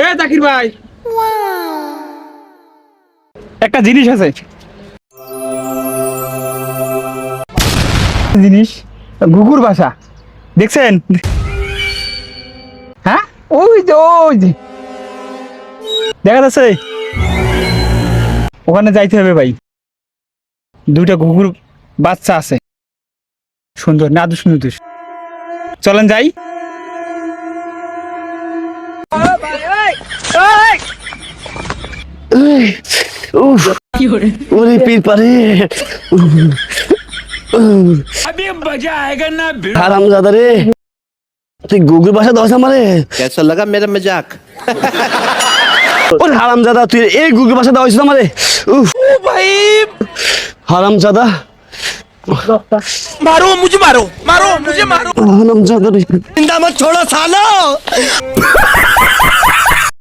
এ জাকির ভাই, একটা জিনিস আছে। জিনিস ঘুঘুর বাসা দেখছেন? হ্যাঁ, ওই যে দেখা যাচ্ছে। ওখানে যাইতে হবে ভাই, দুইটা ঘুঘুর বাচ্চা আছে, সুন্দর না? সুন্দর, চলেন যাই। ওরে পীর পারে হারামজাদা রে, তুই গুগুর বাসা দশ আমারে। कैसा लगा मेरा मजाक? ওরে হারামজাদা, তুই এই গুগুর বাসা দেওয়া হয়েছিল আমারে। হারামজাদা, मारो मुझे, मारो मारो मुझे, मारो। হারামজাদা রে। जिंदा मत छोड़ो सालो।